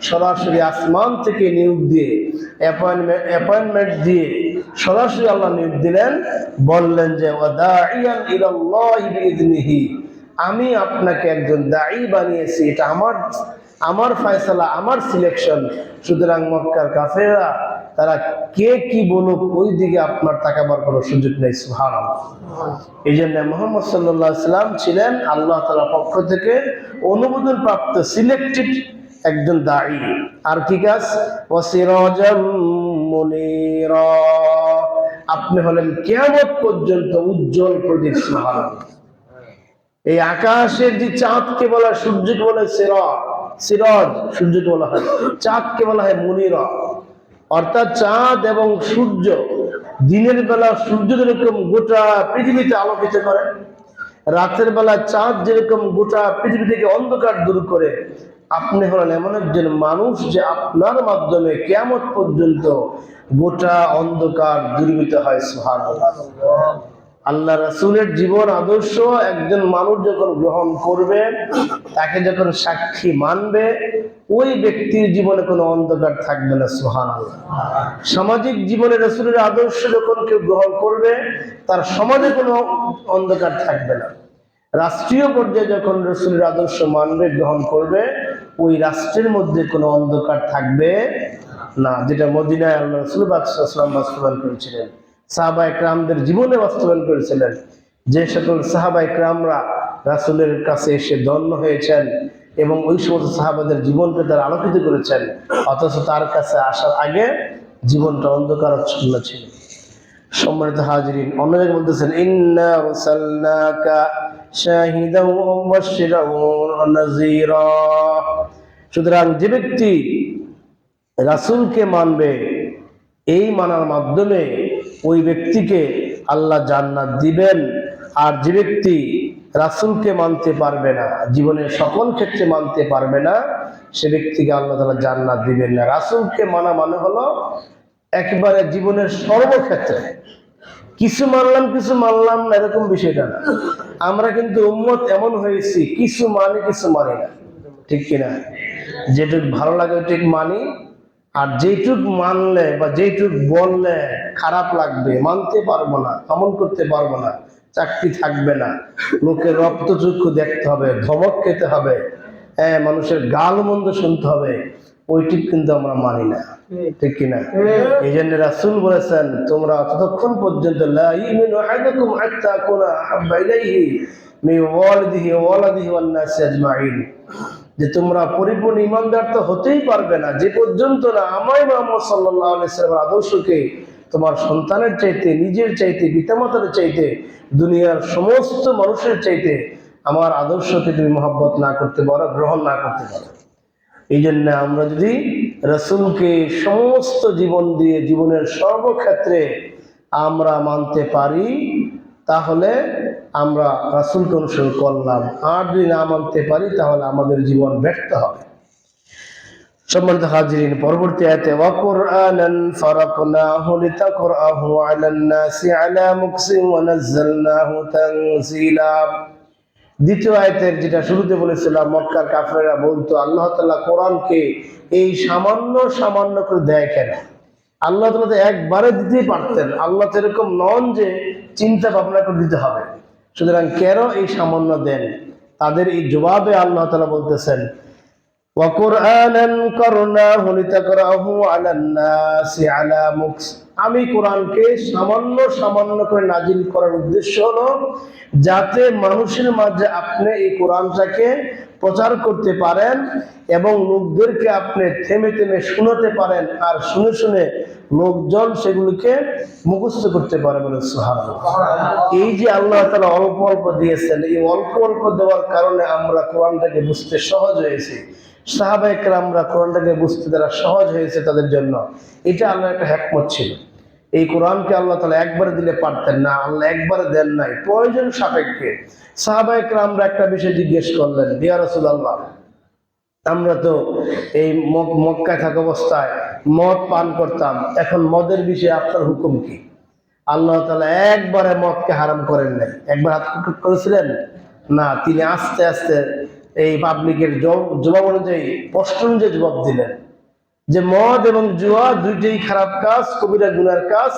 সরাসরি আসমান থেকে নিয়োগ দিয়ে, অ্যাপয়েন্টমেন্ট দিয়ে সরাসরি আল্লাহ নিয়োগ দিলেন, বললেন যে ওয়া দাঈয়ান ইলাল্লাহি বিইذনিহি, আমি আপনাকে একজন দায়ী বানিয়েছি, এটা আমার ফয়সালা, আমার সিলেকশন। সুতরাং মক্কার কাফেররা তারা কে কি বলুক ওই দিকে আপনার তাকাবার কোনো সুযোগ নেই। সুবহানাল্লাহ। এই জন্য মুহাম্মদ সাল্লাল্লাহু আলাইহি ওয়াসাল্লাম ছিলেন আল্লাহ তাআলার পক্ষ থেকে অনুমোদন প্রাপ্ত সিলেক্টেড একজন দায়ী। আর কি কাজ? ওয়াসিরাজাম মুনীরা, আপনি হলেন কিয়ামত পর্যন্ত উজ্জ্বল প্রদীপ। সুবহানাল্লাহ। এই আকাশের যে চাঁদকে বলা হয়, সূর্যকে বলা হয় সিরাজ, সূর্যকে বলা হয়, চাঁদকে বলা হয় মুনীরা। অর্থাৎ চাঁদ এবং সূর্য দিনের বেলা সূর্য যেরকম গোটা পৃথিবীতে আলোকিত করে, রাতের বেলা চাঁদ যেরকম গোটা পৃথিবী থেকে অন্ধকার দূর করে, আপনি হলেন এমন একজন মানুষ যে আপনার মাধ্যমে কিয়ামত পর্যন্ত গোটা অন্ধকার দূরীভূত হয়। সুবহানাল্লাহ। আল্লাহ রাসূলের জীবন আদর্শ একজন মানুষ যখন গ্রহণ করবে, তাকে যখন সাক্ষী মানবে, ওই ব্যক্তির জীবনে কোনো অন্ধকার থাকবে না। সুবহানাল্লাহ। সামাজিক জীবনে রাসূলের আদর্শ যখন কেউ গ্রহণ করবে, তার সমাজে কোনো অন্ধকার থাকবে না। রাষ্ট্রীয় পর্যায়ে যখন রাসূলের আদর্শ মানবে, গ্রহণ করবে, ওই রাষ্ট্রের মধ্যে কোনো অন্ধকার থাকবে না, যেটা মদিনায় আল্লাহ রাসূল পাক সাল্লাল্লাহু আলাইহি ওয়াসাল্লাম বাস্তবায়ন করেছিলেন, সাহাবায়ে কেরামদের জীবনে বাস্তবায়ন করেছিলেন। যে সকল সাহাবায়ে কেরামরা রাসূলের কাছে এসে ধন্য হয়েছেন এবং ওই সমস্ত সাহাবাদের জীবনকে তারা আলোকিত করেছেন, অথচ তার কাছে আসার আগে জীবনটা অন্ধকারাচ্ছন্ন ছিল। সম্মানিত হাজিরিন, অন্য জায়গায় বলতেছেন ইন্না আরসালনাকা শাহিদাও ওয়া মুবাশশিরাও ওয়া নাযীরা। সুতরাং যে ব্যক্তি রাসূলকে মানবে, এই মানার মাধ্যমে ওই ব্যক্তিকে আল্লাহ জান্নাত দিবেন। আর যে ব্যক্তি রাসূলকে মানতে পারবে না, জীবনের সকল ক্ষেত্রে মানতে পারবে না, সে ব্যক্তিকে আল্লাহ তাআলা জান্নাত দিবেন না। রাসূলকে মানা মানে হলো একবারে জীবনের সর্বক্ষেত্রে, কিছু মানলাম কিছু মানলাম না এরকম বিষয়টা না। আমরা কিন্তু উম্মত এমন হয়েছি, কিছু মানি কিছু মানি না, ঠিক কিনা? যেটুক ভালো লাগে ওইটুক মানি, আর যেটুক মানলে বা যেটুক বললে খারাপ লাগবে, মানতে পারবো না, আমল করতে পারবো না, চাকরি থাকবে না, লোকের রক্তচক্ষু দেখতে হবে, ধমক খেতে হবে, মানুষের গাল মন্দ শুনতে হবে, ওইটুক কিন্তু আমরা মানি না, ঠিক কিনা? এই জন্য রাসূল বলেছেন, তোমরা ততক্ষণ পর্যন্ত লা ইউমিনু আহাদুকুম হাত্তা আকুনা আহাব্বা ইলাইহি মিন ওয়ালিদিহি ওয়া ওয়ালাদিহি ওয়ান নাসি আজমাইন, যে তোমরা পরিপূর্ণ ঈমানদার তো হতেই পারবে না যে পর্যন্ত না আমায় মুহাম্মদ সাল্লাল্লাহু আলাইহি ওয়াসাল্লামের আদর্শকে তোমার সন্তানের চাইতে, নিজের চাইতে, পিতামাতার চাইতে, দুনিয়ার সমস্ত মানুষের চাইতে আমার আদর্শকে তুমি মহব্বত না করতে পারো, গ্রহণ না করতে পারো। এই জন্য আমরা যদি রাসূলকে সমস্ত জীবন দিয়ে জীবনের সর্বক্ষেত্রে আমরা মানতে পারি, তাহলে আমরা রাসূলকে অনুসরণ করলাম। আর যদি না মানতে পারি, তাহলে আমাদের জীবন ব্যর্থ হবে। সম্মানিত হাজিরিন, পরবর্তী আয়াতে ওয়া কুরআনান ফারাকনাহু লিতাকরাহু আলান নাসি আলা মুকসিম ওয়া নাযালনাহু তানজিলা। দ্বিতীয় আয়াতের যেটা শুরুতে বলেছিলাম, মক্কার কাফেররা বলতো আল্লাহ তাআলা কোরআনকে এই সামান্য সামান্য করে দেয় কেন? আল্লাহ তাআলা তো একবারে দিতেই পারতেন। আল্লাহ তো এরকম নন যে চিন্তা ভাবনা করে দিতে হবে। সুতরাং কেন এই সামান্য দেন? তাদের এই জবাবে আল্লাহ তাআলা বলতেছেন ওয়া কুরআনান করনাহু লিতাকরাহু আলান নাসি আলা মুকস। আমি কোরআনকে সামান্য সামান্য করে নাজিল করার উদ্দেশ্য হলো যাতে মানুষের মাঝে আপনি এই কোরআনটাকে প্রচার করতে পারেন এবং লোকদেরকে আপনি থেমে থেমে শোনাতে পারেন, আর শুনে শুনে লোকজন সেগুলিকে মুখস্থ করতে পারে। বলে সুবহানাল্লাহ। এই যে আল্লাহ তাআলা অল্প অল্প দিয়েছেন, এই অল্প অল্প দেওয়ার কারণে আমরা কোরআনটাকে বুঝতে সহজ হয়েছে। সাহাবায়ে কেরামরা কোরআনটাকে বুঝতে তারা সহজ হয়েছে তাদের জন্য। এটা আল্লাহর একটা হিকমত ছিল। এই কোরআনকে আল্লাহ তাআলা একবারে দিলে পারতেন না, আল্লাহ একবারে দেন নাই, প্রয়োজন সাপেক্ষে। সাহাবায়ে কেরামরা একটা বিষয় জিজ্ঞেস করলেন, ইয়া রাসূলুল্লাহ, আমরা তো এই মক্কায় থাকা অবস্থায় মদ পান করতাম, এখন মদের বিষয়ে আপনার হুকুম কি? আল্লাহ তাআলা একবারে মদকে হারাম করেন নাই। একবার হাত করেছিলেন না, তিনি আস্তে আস্তে এই পাবলিকের জবাব অনুযায়ী প্রশ্ন অনুযায়ী জবাব দিলেন যে মদ এবং জুয়া দুইটাই খারাপ কাজ, কবিরা গুনার কাজ,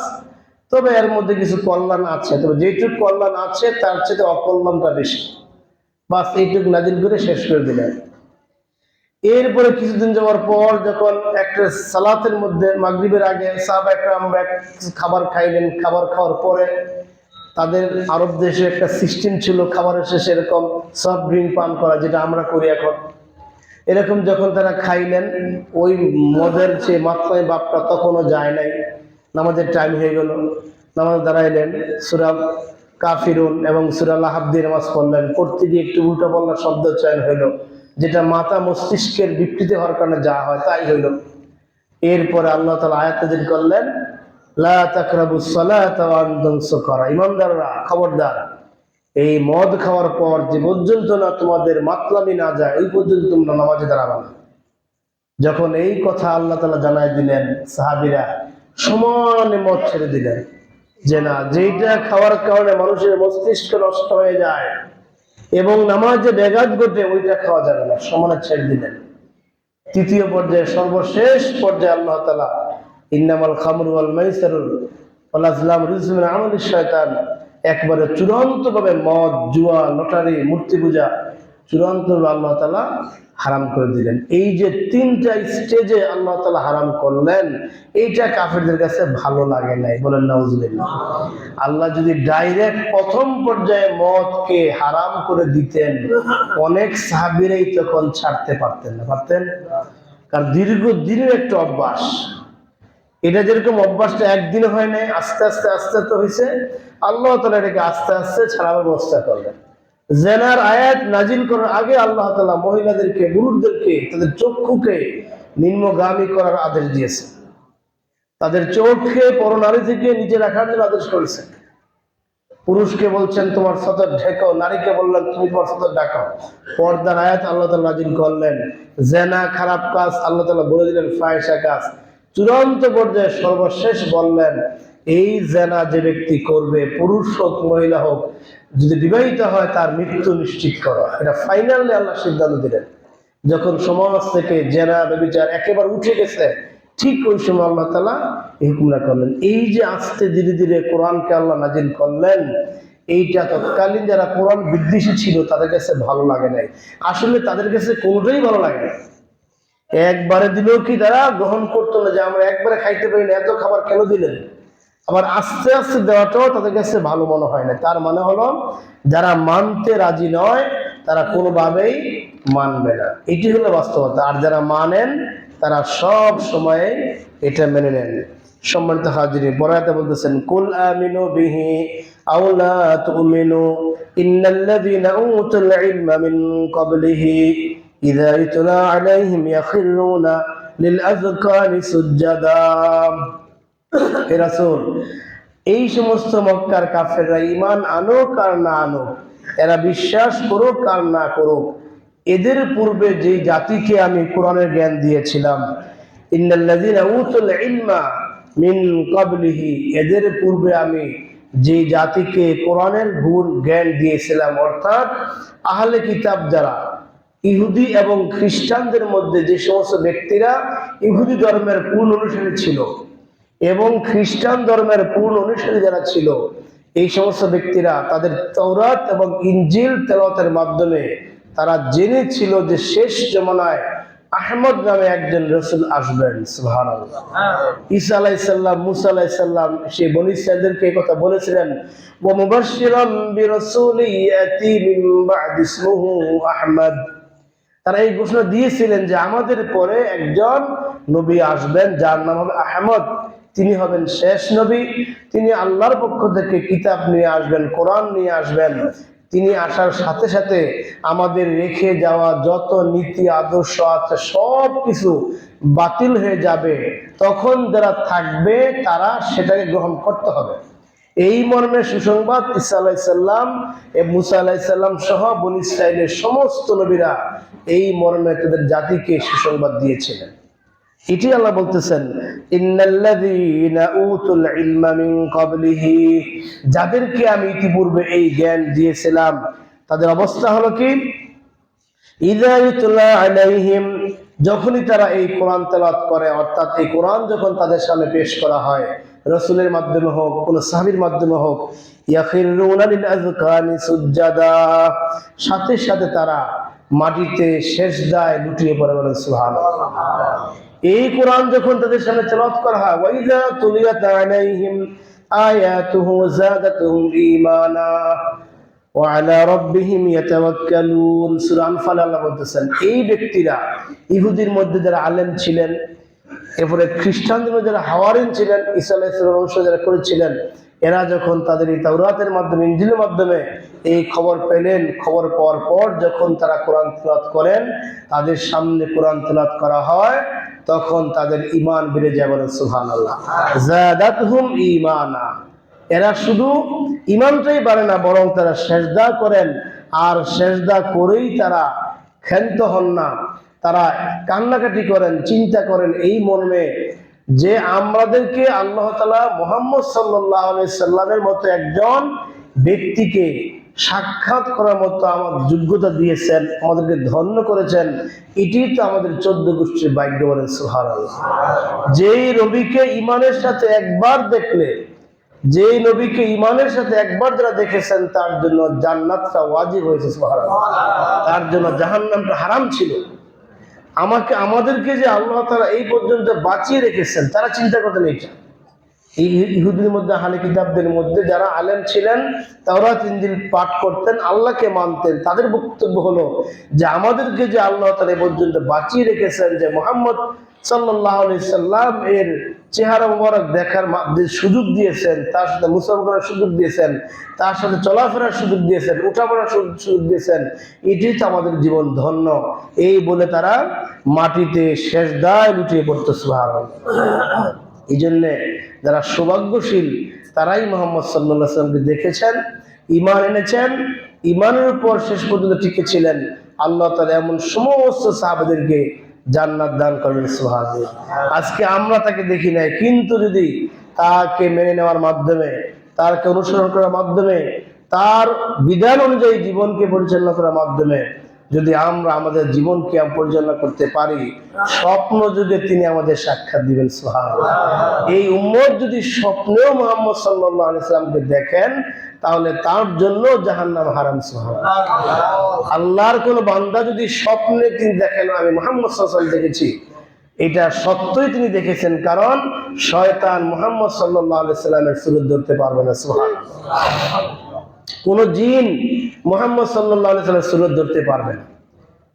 তবে এর মধ্যে কিছু কল্যাণ আছে, তবে যেটুকু কল্যাণ আছে তার চেয়ে অকল্যাণটা বেশি। বাস এইটুকু নাজিল করে শেষ করে দিলেন। এরপরে কিছুদিন যাওয়ার পর যখন একটা সালাতের মধ্যে মাগরিবের আগে সাহাবা একরাম খাবার খাইলেন, খাবার খাওয়ার পরে তাদের আরব দেশে একটা সিস্টেম ছিল খাবারের শেষে এরকম সফট ড্রিঙ্ক পান করা, যেটা আমরা করি এখন। এরকম যখন তারা খাইলেন, ওই মদের যে মাত্রায় বাপটা তখনও যায় নাই, নামাজের টাইম হয়ে গেল, নামাজ দাঁড়াইলেন, সূরা কাফিরুন এবং সূরা লাহাব দিয়ে নামাজ পড়লেন, পড়তে গিয়ে একটু উল্টা পাল্টা শব্দ চয়ন হইল, যেটা মাথা মস্তিষ্কের বিকৃতি হওয়ার কারণে যা হয় তাই হইল। এরপরে আল্লাহ তাআলা আয়াত নাযিল করলেন, লা তাকরাবুস সালাতা ওয়া আনতুম সুকারা, ঈমানদাররা খবরদার, এই মদ খাওয়ার পর যে পর্যন্ত না তোমাদের মাতলামি না যায় ওই পর্যন্ত তোমরা নামাজে দাঁড়াবে না। যখন এই কথা আল্লাহ তাআলা জানাই দিলেন, সাহাবীরা সমানে মদ ছেড়ে দিলেন, যে না, যেটা খাওয়ার কারণে মানুষের মস্তিষ্ক নষ্ট হয়ে যায় এবং নামাজে ব্যাঘাত ঘটে ওইটা খাওয়া যাবে না, সমানে ছেড়ে দিলেন। তৃতীয় পর্যায়ে, সর্বশেষ পর্যায়ে আল্লাহ তাআলা ইন্নামাল খামরু ওয়াল মাইসিরু ওয়াল আজলামু রিজসুম মিন আমালিশ শায়তান, একবারে চূড়ান্ত ভাবে মদ, জুয়া, লটারি, মূর্তি পূজা চূড়ান্ত ভাবে আল্লাহ তাআলা হারাম করে দিলেন। এই যে তিনটা স্টেজে আল্লাহ তাআলা হারাম করলেন, এইটা কাফেরদের কাছে ভালো লাগে নাই, বলেন নাউজুবিল্লাহ। আল্লাহ যদি ডাইরেক্ট প্রথম পর্যায়ে মদকে হারাম করে দিতেন, অনেক সাহাবীরাই তখন ছাড়তে পারতেন না, পারতেন? কারণ দীর্ঘদিনের একটা অভ্যাস, এটা যেরকম অভ্যাসটা একদিনে হয় নাই, আস্তে আস্তে আস্তে তো হয়েছে। আল্লাহ তাআলা এটাকে আস্তে আস্তে ছাড়ার ব্যবস্থা করলেন। জেনার আয়াত নাজিল করার আগে আল্লাহ তাআলা মহিলাদেরকে, পুরুষদেরকে, তাদের চক্ষুকে নিম্নগামী করার আদেশ দিয়েছে, তাদের চোখকে পরনারী থেকে নিচে রাখার জন্য আদেশ করেছেন। পুরুষকে বলছেন তোমার সতর ঢেকো, নারীকে বললেন তুমি তোমার সতর ঢাকো। পর্দার আয়াত আল্লাহ তাআলা নাজিল করলেন। জেনা খারাপ কাজ আল্লাহ তাআলা বলে দিলেন ফাহিশা কাজ। চূড়ান্ত পর্যায়ে সর্বশেষ বললেন, এই জেনা যে ব্যক্তি করবে, পুরুষ হোক মহিলা হোক, যদি বিবাহিত হয় তার মৃত্যু নিশ্চিত করো। এটা ফাইনালি আল্লাহ সিদ্ধান্ত দিলেন। যখন সমাজ থেকে জেনা ব্যভিচার একেবারে উঠে গেছে, ঠিক ওই সময় আল্লাহ তাআলা এই হুকুমটা করলেন। এই যে আস্তে ধীরে ধীরে কোরআনকে আল্লাহ নাজিল করলেন, এইটা তৎকালীন যারা কোরআন বিদ্বেষী ছিল তাদের কাছে ভালো লাগে নাই। আসলে তাদের কাছে কোনোটাই ভালো লাগে না। একবারে দিলেও কি তারা গ্রহণ করতো না, যে আমরা একবারে খাইতে পারি না, এত খাবার কেন দিলেন? আবার আস্তে আস্তে দেওয়াটাও তাদের কাছে ভালো মনে হয় না। তার মানে হলো, যারা মানতে রাজি নয় তারা কোনোভাবেই মানবে না, এটি হলো বাস্তবতা। আর যারা মানেন তারা সব সময়ে এটা মেনে নেন। সম্মানিত হাজিরিন, বরাতে বলতেছেন, কুল আমিনু বিহি আও লা তুমিনু ইন্নাল্লাযীনা উতুল ইলমা মিন ক্বাবলিহি ইযা ইতলা আলাইহিম ইয়াখিরুনা লিল আযকানি সুজদাা। হে রাসূল, এই সমস্ত মক্কার কাফেররা ঈমান আনুক আর না আনুক, এরা বিশ্বাস করুক আর না করুক, এদের পূর্বে যে জাতিকে আমি কোরআনের জ্ঞান দিয়েছিলাম, ইন্নাল্লাযীনা উতুল ইলমা মিন ক্বাবলিহি, এদের পূর্বে আমি যে জাতিকে কোরআনের জ্ঞান দিয়েছিলাম, অর্থাৎ আহলে কিতাব যারা, ইহুদি এবং খ্রিস্টানদের মধ্যে যে সমস্ত ব্যক্তিরা ইহুদি ধর্মের পূর্ণ অনুসারী ছিল এবং খ্রিস্টান ধর্মের পূর্ণ অনুসারী যারা ছিল, এই সমস্ত ব্যক্তিরা তাদের তাওরাত এবং ইনজিল তেলাওয়াতের মাধ্যমে তারা জেনেছিল যে শেষ জমানায় আহমদ নামে একজন রাসূল আসবেন। সুবহানাল্লাহ। ঈসা আলাইহিস সালাম, মুসা আলাইহিস সালাম সেই বনী ইসরাঈলদেরকে এই কথা বলেছিলেন, ওয়া মুবাশশিরাম বিরাসূলিন ইয়াতি মিন বা'দি ইসমুহু আহমদ। তারা এই ঘোষণা দিয়েছিলেন যে আমাদের পরে একজন নবী আসবেন যার নাম হবে আহমদ, তিনি হবেন শেষ নবী, তিনি আল্লাহর পক্ষ থেকে কিতাব নিয়ে আসবেন, কোরআন নিয়ে আসবেন। তিনি আসার সাথে সাথে আমাদের রেখে যাওয়া যত নীতি আদর্শ আছে সব কিছু বাতিল হয়ে যাবে, তখন যারা থাকবে তারা সেটাকে গ্রহণ করতে হবে। এই মর্মে সুসংবাদ ঈসা আলাইহিস সালাম, মুসা আলাইহিস সালাম সহ বনী ইসরাঈলের সমস্ত নবীরা এই মর্মে তাদের জাতিকে সুসংবাদ দিয়েছিলেন। এটি আল্লাহ বলতেছেন, ইন্নাল্লাযীনা উতুল ইলমা মিন ক্বাবলিহি, যাদেরকে আমি ইতিপূর্বে এই জ্ঞান দিয়েছিলাম তাদের অবস্থা হলো কি, ইযা ইউতলা আলাইহিম, যখনই তারা এই কোরআন তেলাওয়াত করে, অর্থাৎ এই কোরআন যখন তাদের সামনে পেশ করা হয়, রাসূলের মাধ্যমে হোক, কোন সাহাবীর মাধ্যমে হোক, ইয়াখিরুনা লিল আযকানি সুজদাা, সাথে সাথে তারা মাটিতে সেজদায় লুটিয়ে পড়ে, বলেন সুবহানাল্লাহ। এই কোরআন যখন তাদের সামনে তেলাওয়াত করা হয়, ওয়াইযা তুলিয়াত আলাইহিম আয়াতুহু যাদাতুহুম ঈমানা ওয়া আলা রাব্বিহিম ইয়াতাওয়াক্কালুন। সূরা আনফাল আল্লাহ বলতেছেন, এই ব্যক্তিরা ইহুদির মধ্যে যারা আলেম ছিলেন, এরপরে খ্রিস্টানদের মধ্যে যারা হাওয়ারিন ছিলেন, ঈসা আলাইহিস সালামের অনুসরণ যারা করেছিলেন, এরা যখন তাদের এই তাওরাতের মাধ্যমে, ইনজিলের মাধ্যমে এই খবর পেলেন, খবর পাওয়ার পর যখন তারা কোরআন তেলাওয়াত করেন, তাদের সামনে কোরআন তেলাওয়াত করা হয়, তখন তাদের ঈমান বেড়ে যায়, বলেন সুবহানাল্লাহ। যাদাতহুম ঈমানা, এরা শুধু ঈমানটাই বাড়ে না, বরং তারা সেজদা করেন, আর সেজদা করেই তারা ক্ষান্ত হন না, তারা কান্নাকাটি করেন, চিন্তা করেন এই মর্মে যে আমাদেরকে আল্লাহ তাআলা মুহাম্মদ সাল্লাল্লাহু আলাইহি সাল্লামের মতো একজন ব্যক্তিকে সাক্ষাৎ করার মতো আমার যোগ্যতা দিয়েছেন, আমাদেরকে ধন্য করেছেন, এটি তো আমাদের 14 গোষ্ঠীর ভাগ্য, বলেন সুবহানাল্লাহ। যেই নবীকে ঈমানের সাথে একবার দেখলে, যেই নবীকে ঈমানের সাথে একবার যারা দেখেছেন, তার জন্য জান্নাতটা ওয়াজিব হয়েছে, সুবহানাল্লাহ। তার জন্য জাহান্নামটা হারাম ছিল। আমাদেরকে যে আল্লাহ তাআলা এই পর্যন্ত বাঁচিয়ে রেখেছেন, তারা চিন্তা করতেন এইটা। এই ইহুদির মধ্যে, আহলে কিতাবদের মধ্যে যারা আলেম ছিলেন, তাওরাত ইনজিল পাঠ করতেন, আল্লাহকে মানতেন, তাদের বক্তব্য হলো যে আমাদেরকে যে আল্লাহ তাআলা এই পর্যন্ত বাঁচিয়ে রেখেছেন, যে মুহাম্মদ সাল্লাল্লাহু আলাইহি সাল্লাম এর চেহারা মুবারক দেখার সুযোগ দিয়েছেন, তার সাথে মুসাফা করার সুযোগ দিয়েছেন, তার সাথে চলাফেরার সুযোগ দিয়েছেন, উঠাপড়ার সুযোগ দিয়েছেন, এটাই তো আমাদের জীবন ধন্য। এই বলে তারা মাটিতে সেজদায় লুটিয়ে পড়তো, সুবহানাল্লাহ। এই জন্য যারা সৌভাগ্যশীল, তারাই মুহাম্মদ সাল্লাল্লাহু আলাইহি ওয়াসাল্লামকে দেখেছেন, ঈমান এনেছেন, ঈমানের উপর শেষ পর্যন্ত টিকে ছিলেন। আল্লাহ তাআলা এমন সমস্ত সাহাবাদেরকে জান্নাত দান করবেন, সুবহানাল্লাহ। আজকে আমরা তাকে দেখি নাই, কিন্তু যদি তাকে মেনে নেওয়ার মাধ্যমে, তাকে অনুসরণ করার মাধ্যমে, তার বিধান অনুযায়ী জীবনকে পরিচালনা করার মাধ্যমে যদি আমরা আমাদের জীবনকে পরিচালনা করতে পারি, স্বপ্ন যুগে তিনি আমাদের সাক্ষাৎ দিবেন, সুবহানাল্লাহ। এই উম্মত যদি স্বপ্নেও মুহাম্মদ সাল্লাল্লাহু আলাইহি সাল্লামকে দেখেন, তাহলে তার জন্য জাহান্নাম হারাম, সুবহানাল্লাহ। আল্লাহর কোন বান্দা যদি স্বপ্নে তিনি দেখেন আমি মুহাম্মদ সাল্লাল্লাহু আলাইহি সাল্লাম দেখেছি, এটা সত্যই তিনি দেখেছেন, কারণ শয়তান মুহাম্মদ সাল্লাল্লাহু আলাইহি সাল্লামের সুরত ধরতে পারবে না, সুবহানাল্লাহ। কোন জিন মুহাম্মদ সাল্লাল্লাহু আলাইহি সাল্লামের সুরত ধরতে পারবে না।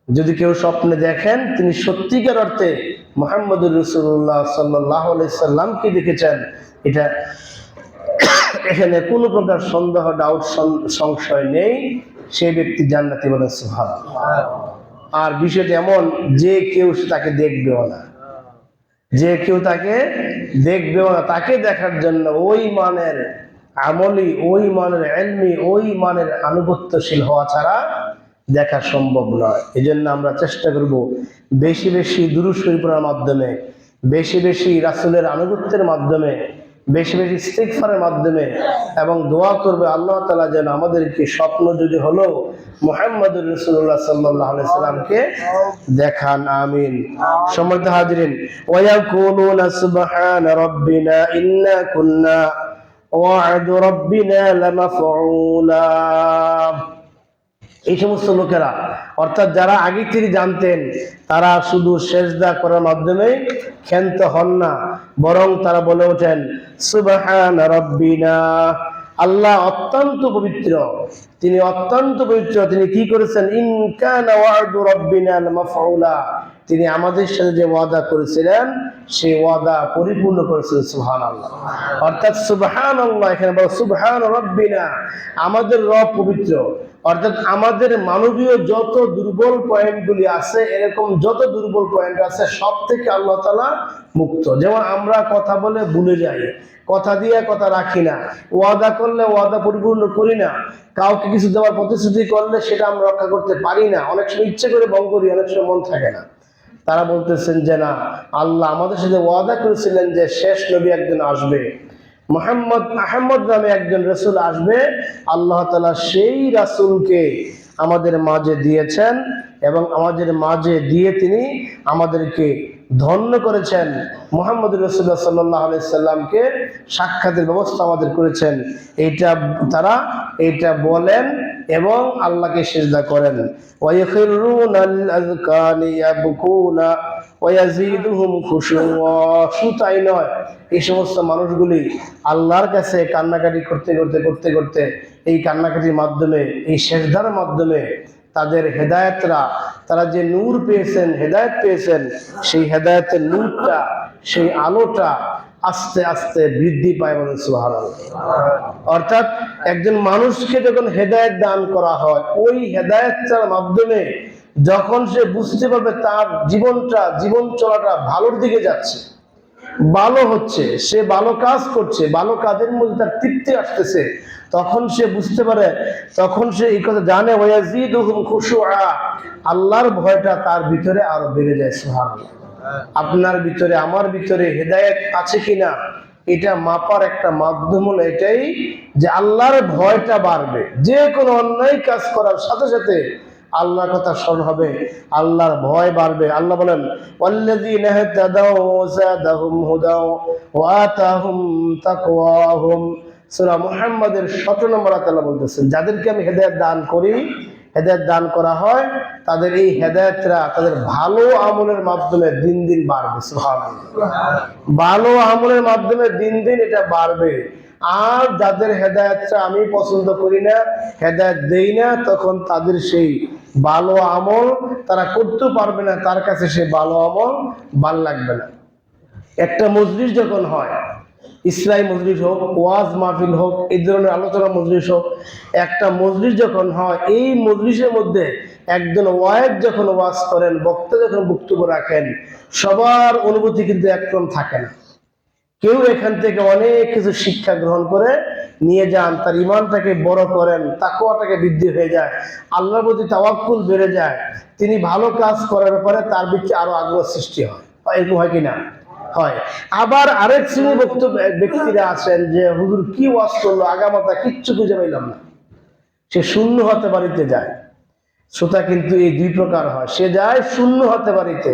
যদি কেউ স্বপ্নে দেখেন তিনি সত্যিকার অর্থে মুহাম্মদুর রাসূলুল্লাহ সাল্লাল্লাহু আলাইহি সাল্লামকে দেখেছেন, এটা এখানে কোনো প্রকার সন্দেহ, ডাউট, সংশয় নেই, সেই ব্যক্তি জান্নাতি, বলেন সুবহানাল্লাহ। আর বিষয়টি এমন যে কেউ তাকে দেখবেও না, যে কেউ তাকে দেখবেও না, তাকে দেখার জন্য ওই মানের আমলি, ওই মানের ইলমি, ওই মানের আনুগত্যশীল হওয়া ছাড়া দেখা সম্ভব নয়। এই জন্য আমরা চেষ্টা করব বেশি বেশি দুরূদ শরীফ পড়ার মাধ্যমে, বেশি বেশি রাসূলের আনুগত্যের মাধ্যমে, বেশি বেশি ইস্তিগফারের মাধ্যমে, এবং দোয়া করবে আল্লাহ তাআলা যেন আমাদেরকে স্বপ্ন যদি হলো মুহাম্মদুর রাসূলুল্লাহ সাল্লাল্লাহু আলাইহি সাল্লামকে দেখান, আমিন। সম্মানিত হাজিরিন, ওয়া ইয়াকুলুনা সুবহানা রাব্বিনা ইন্না কুন্না ওয়া'দু রাব্বিনা লামাফউলা। এই সমস্ত লোকেরা, অর্থাৎ যারা আগে থেকে জানতেন, তারা শুধু সেজদা করার মাধ্যমে ক্ষান্ত হন না, বরং তারা বলে ওঠেন সুবহানা রাব্বিনা, আল্লাহ অত্যন্ত পবিত্র, তিনি অত্যন্ত পবিত্র, তিনি কি করেছেন, ইন কানা ওয়া'দু রাব্বিনা লামাফউলা, তিনি আমাদের সাথে যে ওয়াদা করেছিলেন সেই ওয়াদা পরিপূর্ণ করেছেন, সুবহানাল্লাহ। অর্থাৎ সুবহানাল্লাহ, এখানে বলা সুবহান রাব্বিনা, আমাদের রব পবিত্র, অর্থাৎ আমাদের মানবীয় যত দুর্বল পয়েন্টগুলি আছে, এরকম যত দুর্বল পয়েন্ট আছে সব থেকে আল্লাহ তাআলা মুক্ত। যেমন আমরা কথা বলে ভুলে যাই, কথা দিয়ে কথা রাখি না, ওয়াদা করলে ওয়াদা পরিপূর্ণ করি না, কাউকে কিছু দেওয়ার প্রতিশ্রুতি করলে সেটা আমরা রক্ষা করতে পারি না, অনেক সময় ইচ্ছে করে ভঙ্গ করি, অনেক সময় মন থাকে না। তারা বলতেছেন যে না, আল্লাহ আমাদের সাথে ওয়াদা করেছিলেন যে শেষ নবী একজন আসবে, আহমদ নামে একজন রাসূল আসবে, আল্লাহ তাআলা সেই রাসূলকে আমাদের মাঝে দিয়েছেন, এবং আমাদের মাঝে দিয়ে তিনি আমাদেরকে ধন্য করেছেন। মুহাম্মদ রাসূলুল্লাহ সাল্লাল্লাহু আলাইহি সাল্লামকে সাক্ষাতের ব্যবস্থা আমাদের করেছেন। এটা বলেন এবং আল্লাহকে সিজদা করেন। ওয়ায়াখিরুনাল আযকানি ইয়াবকুনা ওয়ায়াজিদুহুম খুশুওয়া। শুধু তাই নয়, এই সমস্ত মানুষগুলি আল্লাহর কাছে কান্নাকাটি করতে এই কান্নাকাটির মাধ্যমে, এই সিজদার মাধ্যমে তাদের তারা যে নূর পেয়েছেন, হেদায়েত পেয়েছেন, সেই হেদায়েতের নূরটা, সেই আলোটা আস্তে আস্তে বৃদ্ধি পায়। বলেন সুবহানাল্লাহ। অর্থাৎ একজন মানুষকে যখন হেদায়েত দান করা হয়, ওই হেদায়েতটার মাধ্যমে যখন সে বুঝতে পারবে তার জীবন চলাটা ভালোর দিকে যাচ্ছে, ভালো হচ্ছে, সে ভালো কাজ করছে, ভালো কাজের মধ্যে তার তৃপ্তি আসতেছে, তখন সে বুঝতে পারে, তখন সে এই কথা জানে, ওয়ায়াজিদুহুম খুশুআ, আল্লাহর ভয়টা তার ভিতরে আরো বেড়ে যায়। সুবহানাল্লাহ। আপনার ভিতরে, আমার ভিতরে হেদায়েত আছে কিনা, এটা মাপার একটা মাধ্যম হলো এটাই যে আল্লাহর ভয়টা বাড়বে। যে কোনো অন্যায় কাজ করার সাথে সাথে আল্লাহর কথা স্মরণ হবে, আল্লাহর ভয় বাড়বে। আল্লাহ বলেন, ওয়াল্লাযীনা ইহতাদাউ যাদাহুম হুদা ওয়া আতাহুম তাকওয়াহুম। সূরা মুহাম্মাদের 17 নম্বর আয়াতে আল্লাহ বলতেছেন, যাদেরকে আমি হেদায়েত দান করি, হেদায়েত দান করা হয়, তাদের এই হেদায়েতরা তাদের ভালো আমলের মাধ্যমে দিন দিন বাড়বে। সুবহানাল্লাহ। ভালো আমলের মাধ্যমে দিন দিন এটা বাড়বে। আর যাদের হেদায়েতটা আমি পছন্দ করি না, হেদায়েত দেই না, তখন তাদের সেই ভালো আমল তারা করতে পারবে না, তার কাছে সেই ভালো আমল ভাল লাগবে না। একটা মজলিস যখন হয়, ইসলামী মজলিস হোক, ওয়াজ মাহফিল হোক, এই ধরনের আলোচনা মজলিস হোক, একটা মজলিস যখন হয়, এই মজলিসের মধ্যে একজন ওয়াইজ যখন ওয়াজ করেন, বক্তা যখন বক্তব্য রাখেন, সবার অনুভূতি কিন্তু একরকম থাকে না। কেউ এখান থেকে অনেক কিছু শিক্ষা গ্রহণ করে নিয়ে যান, তার ইমানটাকে বড় করেন, তাকওয়াটাকে বৃদ্ধি হয়ে যায়, আল্লাহর প্রতি তাওয়াক্কুল বেড়ে যায়, তিনি ভালো কাজ করার ব্যাপারে তার ভিতরে আরো আগ্রহ সৃষ্টি হয়। এরকম হয় কিনা? হয়। আবার আরেক শ্রেণীর ব্যক্তিরা আছেন যে হুজুর কি ওয়াজ করলো, আগামাতা কিচ্ছু খুঁজে পাইলাম না, সে শূন্য হতে বাড়িতে যায়। শ্রোতা কিন্তু এই দুই প্রকার হয়, সে যায় শূন্য হতে বাড়িতে,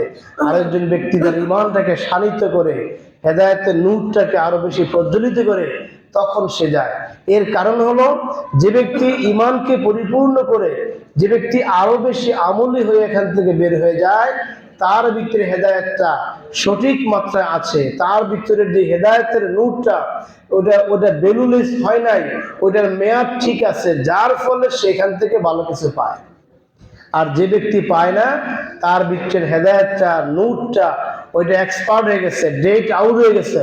আরেকজন ব্যক্তি তার ইমানটাকে শানিত করে, হেদায়েতের নূরটাকে আরো বেশি প্রজ্বলিত করে, তখন সে যায়। এর কারণ হলো, যে ব্যক্তি ইমানকে পরিপূর্ণ করে, যে ব্যক্তি আরো বেশি আমলি হয়ে এখান থেকে বের হয়ে যায়, তার ভিতরে হেদায়েতটা সঠিক মাত্রায় আছে, তার ভিতরে যে হেদায়েতের নূরটা, ওটা বেলুলিস হয় নাই, ওটার মেয়াদ ঠিক আছে, যার ফলে সেখান থেকে ভালো কিছু পায়। আর যে ব্যক্তি পায় না, তার ভিতরের হেদায়েতটা, নূরটা, ওইটা এক্সপায়ার্ড হয়ে গেছে, ডেট আউট হয়ে গেছে,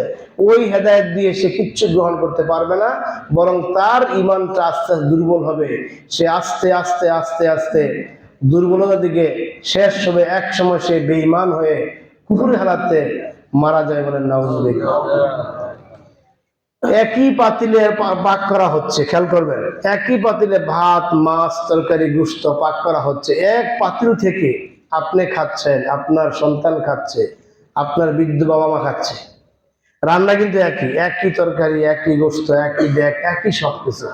ওই হেদায়েত দিয়ে সে কিচ্ছু গ্রহণ করতে পারবে না, বরং তার ইমানটা আস্তে আস্তে দুর্বল হবে। সে আস্তে আস্তে আস্তে আস্তে দুর্বলতার দিকে শেষ হবে, এক সময় সে বেঈমান হয়ে কুফরি হালাতে মারা যায়। বলেন নাউজুবিল্লাহ। একই পাতিলে পাক করা হচ্ছে, খেয়াল করবেন, একই পাতিলে ভাত, মাছ, তরকারি, গোশত পাক করা হচ্ছে। এক পাতিল থেকে আপনি খাচ্ছেন, আপনার সন্তান খাচ্ছে, আপনার বৃদ্ধ বাবা মা খাচ্ছে, রান্না কিন্তু একই তরকারি, একই গোশত, একই ডেক, একই সবকিছু।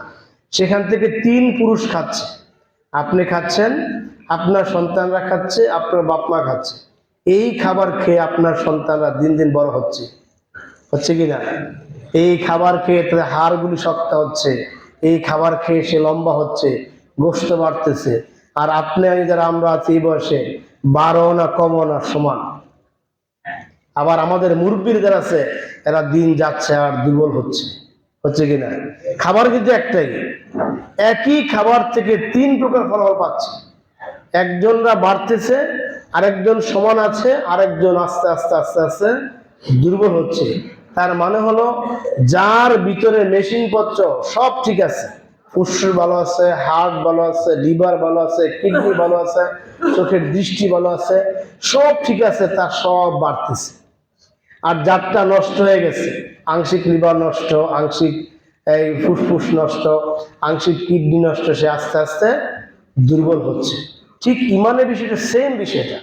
সেখান থেকে 3 পুরুষ খাচ্ছে, আপনি খাচ্ছেন, আপনার সন্তানরা খাচ্ছে, আপনার বাপ মা খাচ্ছে। এই খাবার খেয়ে আপনার সন্তানরা দিন দিন বড় হচ্ছে কিনা? এই খাবার খেয়ে তাদের হাড়গুলি শক্ত হচ্ছে, এই খাবার খেয়ে সে লম্বা হচ্ছে, গোশত বাড়তেছে। আর আপনি আমি যারা আমরা আছি এই বয়সে, 12 না কমও না, সমান। আবার আমাদের মুরব্বীর যারা আছে, এরা দিন যাচ্ছে আর দুর্বল হচ্ছে কিনা? খাবার কিন্তু একটাই, একই খাবার থেকে 3 প্রকার ফলাফল পাচ্ছে। একজনরা বাড়তেছে, আরেকজন সমান আছে, আরেকজন আস্তে আস্তে আস্তে আস্তে দুর্বল হচ্ছে। তার মানে হলো, যার ভিতরে মেশিন পত্র সব ঠিক আছে, ফুসফুস ভালো আছে, হার্ট ভালো আছে, লিভার ভালো আছে, কিডনি ভালো আছে, চোখের দৃষ্টি ভালো আছে, সব ঠিক আছে, তার সব বাড়তেছে। আর যারটা নষ্ট হয়ে গেছে, আংশিক লিভার নষ্ট, আংশিক এই ফুসফুস নষ্ট, আংশিক কিডনি নষ্ট, সে আস্তে আস্তে দুর্বল হচ্ছে। ঠিক ইমানের বিষয়টা সেম বিষয়টা।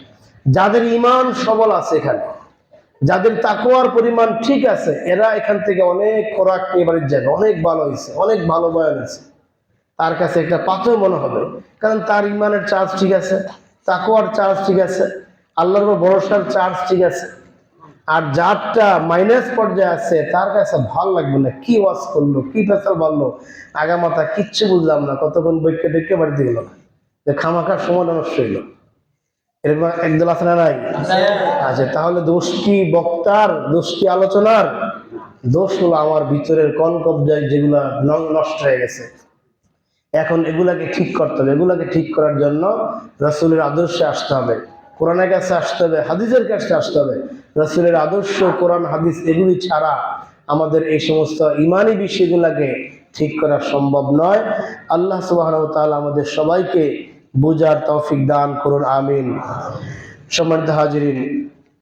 যাদের ইমান সবল আছে, এখানে যাদের তাকওয়ার পরিমাণ ঠিক আছে, এরা এখান থেকে অনেক খোরাক নিয়ে বাড়ির যাবে, অনেক ভালো হয়েছে, অনেক ভালো বয়ান হয়েছে, তার কাছে একটা পাথর মনে হবে, কারণ তার ইমানের চার্জ ঠিক আছে, তাকওয়ার চার্জ ঠিক আছে, আল্লাহর উপর ভরসার চার্জ ঠিক আছে। আর যারটা মাইনাস পর্যায়ে আছে তার কাছে ভাল লাগবে না, কি ওয়াজ করলো, কি ফেসাল বললো, আগামাথা কিচ্ছু বুঝলাম না, কতক্ষণ বৈক্য ডেকে বাড়িতে গেল না, যে খামাখার সময় নষ্ট হইল। এরকম একদল আছে না নাই? আচ্ছা, তাহলে দোষ কি বক্তার, দোষ কি আলোচনার? দোষ হলো আমার ভিতরের কলকবজায় যেগুলা নষ্ট হয়ে গেছে। এখন এগুলাকে ঠিক করতে হবে। এগুলাকে ঠিক করার জন্য রাসূলের আদর্শে আসতে হবে, কোরআনের কাছে আসতে হবে, হাদিসের কাছে আসতে হবে। রাসূলের আদর্শ, কোরআন, হাদিস এগুলি ছাড়া আমাদের এই সমস্ত ইমানি বিষয়গুলোকে ঠিক করা সম্ভব নয়। আল্লাহ সুবহানাহু ওয়া তাআলা আমাদের সবাইকে বুঝার তৌফিক দান করুন, আমিন। সম্মানিত হাজিরিন,